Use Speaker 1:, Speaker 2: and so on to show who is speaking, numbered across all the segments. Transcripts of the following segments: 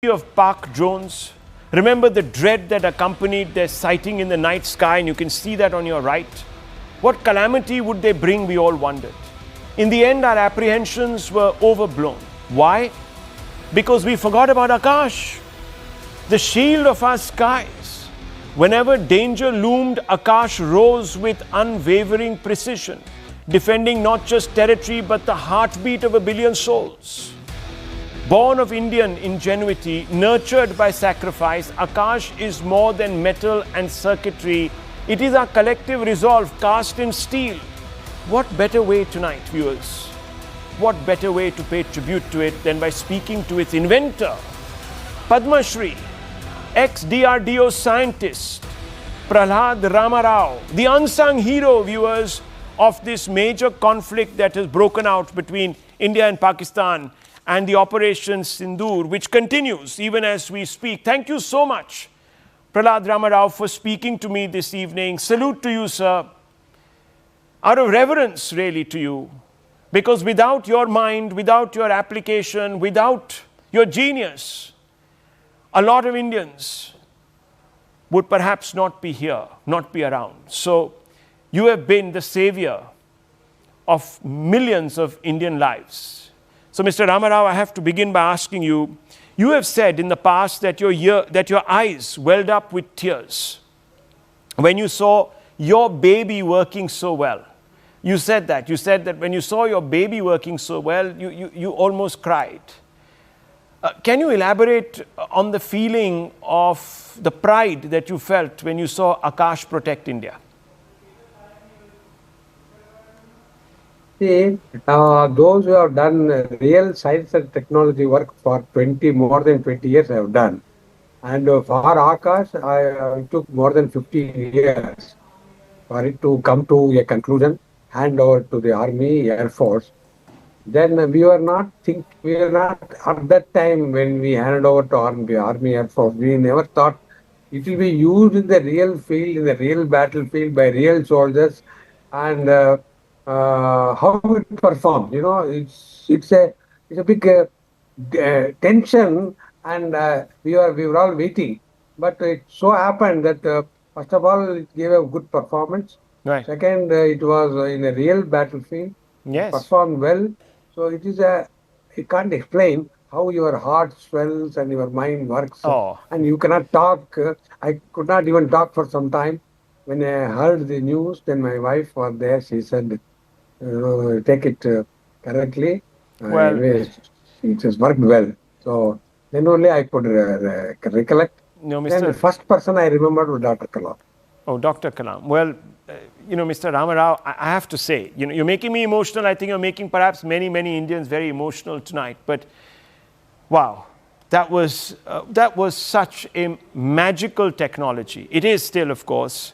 Speaker 1: of Pak drones. Remember the dread that accompanied their sighting in the night sky, and you can see that on your right. What calamity would they bring, we all wondered. In the end, our apprehensions were overblown. Why? Because we forgot about Akash, the shield of our skies. Whenever danger loomed, Akash rose with unwavering precision, defending not just territory but the heartbeat of a billion souls. Born of Indian ingenuity, nurtured by sacrifice, Akash is more than metal and circuitry. It is our collective resolve cast in steel. What better way tonight, viewers? What better way to pay tribute to it than by speaking to its inventor, Padma Shri, ex-DRDO scientist, Prahlada Ramarao, the unsung hero, viewers, of this major conflict that has broken out between India and Pakistan, and the Operation Sindoor, which continues even as we speak. Thank you so much, Prahlada Ramarao, for speaking to me this evening. Salute to you, sir. Out of reverence, really, to you. Because without your mind, without your application, without your genius, a lot of Indians would perhaps not be here, not be around. So you have been the savior of millions of Indian lives. So, Mr. Ramarao, I have to begin by asking you, you have said in the past that your eyes welled up with tears when you saw your baby working so well. You said that. You said that when you saw your baby working so well, you almost cried. Can you elaborate on the feeling of the pride that you felt when you saw Akash protect India?
Speaker 2: See, those who have done real science and technology work for more than 20 years have done. And for Akash, it took more than 15 years for it to come to a conclusion, hand over to the Army, Air Force. Then we were not at that time when we handed over to Army, Air Force, we never thought it will be used in the real field, in the real battlefield by real soldiers, and how it performs. You know, it's a big tension, and we were all waiting. But it so happened that first of all, it gave a good performance.
Speaker 1: Right.
Speaker 2: Second, it was in a real battlefield.
Speaker 1: Yes.
Speaker 2: Performed well. So it is you can't explain how your heart swells and your mind works.
Speaker 1: Oh.
Speaker 2: And you cannot talk. I could not even talk for some time. When I heard the news, then my wife was there. She said, take it correctly.
Speaker 1: Well,
Speaker 2: it has worked well. So then only I could recollect.
Speaker 1: No, Mr.
Speaker 2: Then the first person I remembered was Dr. Kalam.
Speaker 1: Oh, Dr. Kalam. Well, Mr. Ramarao, I have to say, you're making me emotional. I think you're making perhaps many, many Indians very emotional tonight. But wow, that was such a magical technology. It is still, of course.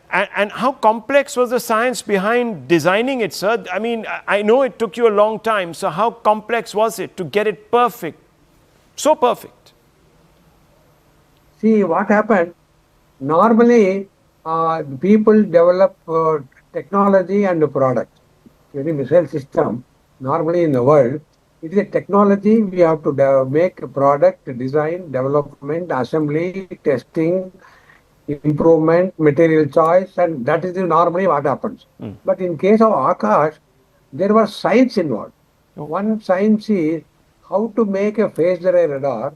Speaker 1: And how complex was the science behind designing it, sir? I mean, I know it took you a long time. So how complex was it to get it perfect? So perfect.
Speaker 2: See, what happened? Normally, people develop technology and a product. Any missile system, normally in the world, it is a technology. We have to make a product, design, development, assembly, testing, improvement, material choice, and that is normally what happens. But in case of Akash, there was science involved. One science is how to make a phased array radar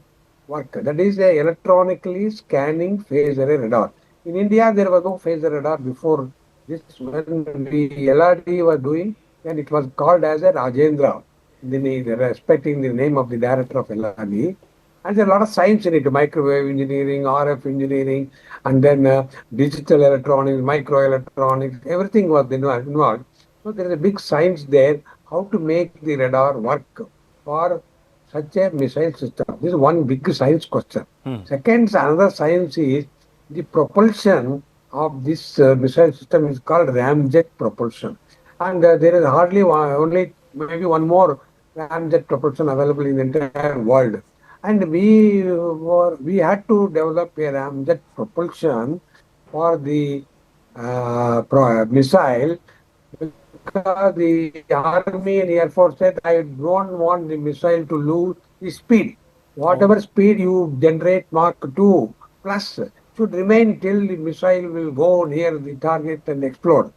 Speaker 2: work. That is a electronically scanning phased array radar. In India, there was no phased radar before this. When the LRD was doing, then it was called as a Rajendra, respecting the name of the director of LRD. And there's a lot of science in it, microwave engineering, RF engineering, and then digital electronics, microelectronics, everything was involved. So there is a big science there, how to make the radar work for such a missile system. This is one big science question. Second, another science is the propulsion of this missile system is called ramjet propulsion. And there is hardly only maybe one more ramjet propulsion available in the entire world. And we had to develop a ramjet propulsion for the missile, because the Army and Air Force said, I don't want the missile to lose the speed. Whatever speed you generate Mach 2 plus should remain till the missile will go near the target and explode.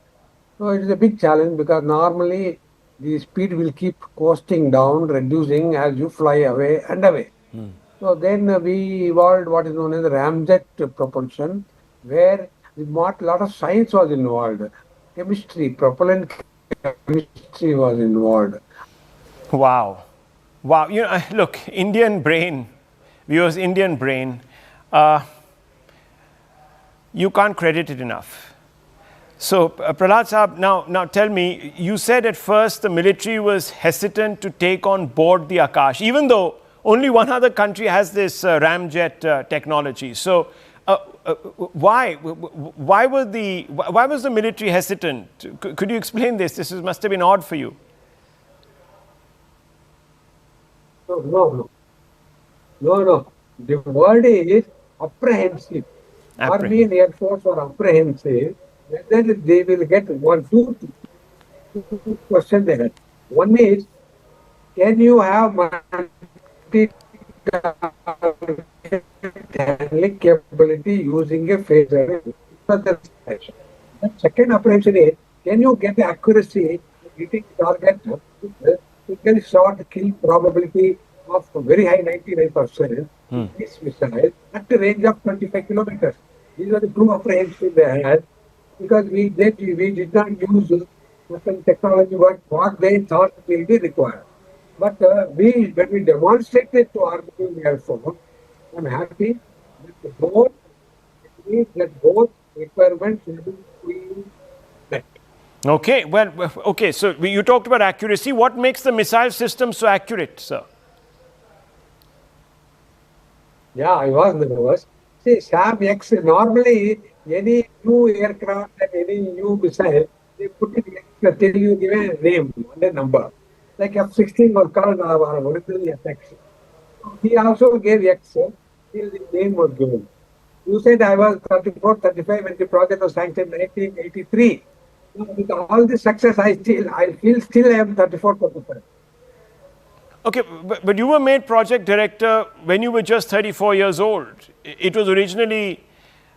Speaker 2: So it is a big challenge because normally the speed will keep coasting down, reducing as you fly away and away. So then we evolved what is known as ramjet propulsion, where the lot of science was involved, chemistry, propellant chemistry was involved.
Speaker 1: Wow. Wow. Look, Indian brain, viewers, Indian brain, uh, you can't credit it enough. So, Prahlad Saab, now tell me, you said at first the military was hesitant to take on board the Akash, even though only one other country has this ramjet technology. So, why was the military hesitant? Could you explain this? This must have been odd for you.
Speaker 2: No. The word is apprehensive. Army and Air Force are apprehensive. Whether they will get two questions there. One is, can you have handling capability using a phaser? The second apprehension is, can you get the accuracy hitting target single shot kill probability of very high 99% this missile at the range of 25 kilometers? These are the two apprehensions they had because we did not use certain technology what they thought will be required. But when we demonstrated to Army and Air Force, I'm happy that both requirements will be met.
Speaker 1: Okay, okay, so you talked about accuracy. What makes the missile system so accurate, sir?
Speaker 2: Yeah, I was nervous. See, SAM X, normally any new aircraft and any new missile, they put it X till you give a name and a number. Like F-16 was called originally FX. He also gave X till the name was given. You said I was 34, 35 when the project was sanctioned in 1983. With all the success, I feel I am 34, 35.
Speaker 1: Okay, but you were made project director when you were just 34 years old. It was originally,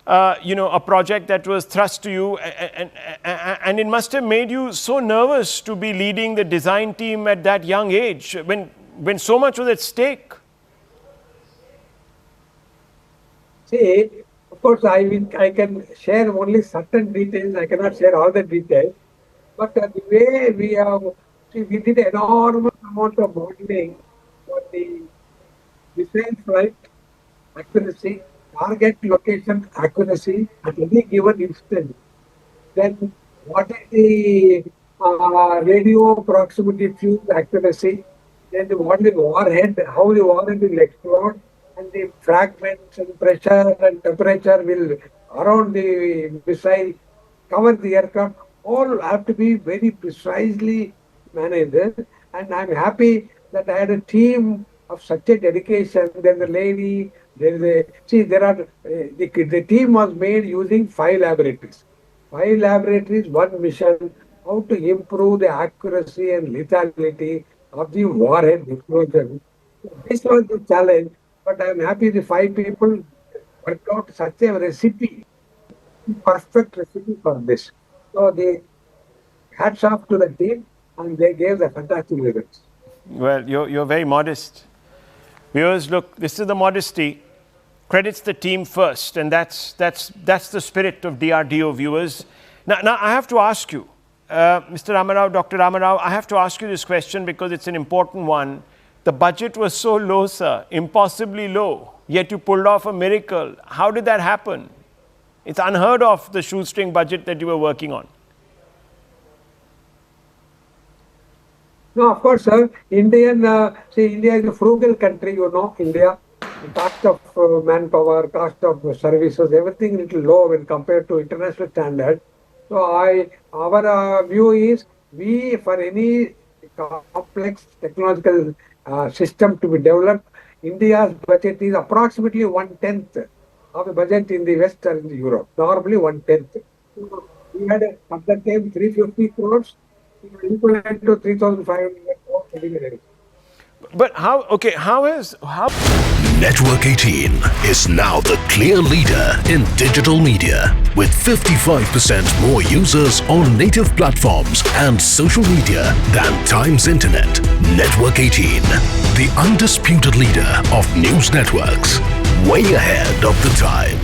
Speaker 1: a project that was thrust to you, and it must have made you so nervous to be leading the design team at that young age, when so much was at stake.
Speaker 2: See, of course, I can share only certain details. I cannot share all the details. But the way we did enormous amount of modeling for the missile flight accuracy, target location accuracy at any given instant. Then what is the radio proximity fuse accuracy? Then what is the warhead, how the warhead will explode, and the fragments and pressure and temperature will around the missile cover the aircraft. All have to be very precisely managed. And I'm happy that I had a team of such a dedication. There's a lady, the team was made using 5 laboratories. 5 laboratories, one mission, how to improve the accuracy and lethality of the warhead explosion. This was the challenge, but I'm happy the 5 people worked out such a recipe, perfect recipe for this. So the hats off to the team, and they gave the fantastic results.
Speaker 1: Well, you're very modest. Viewers, look, this is the modesty. Credits the team first, and that's the spirit of DRDO, viewers. Now I have to ask you, Mr. Ramarao, Dr. Ramarao, I have to ask you this question because it's an important one. The budget was so low, sir, impossibly low, yet you pulled off a miracle. How did that happen? It's unheard of, the shoestring budget that you were working on.
Speaker 2: No, of course, sir. India is a frugal country, India. The cost of manpower, cost of services, everything little low when compared to international standard. So our view is, for any complex technological system to be developed, India's budget is approximately 1/10 of the budget in the West and in Europe. Normally 1/10. So we had at that time 350 crores, equivalent to 3,500 crores.
Speaker 1: But how, okay, how?
Speaker 3: Network 18 is now the clear leader in digital media with 55% more users on native platforms and social media than Times Internet. Network 18, the undisputed leader of news networks, way ahead of the time.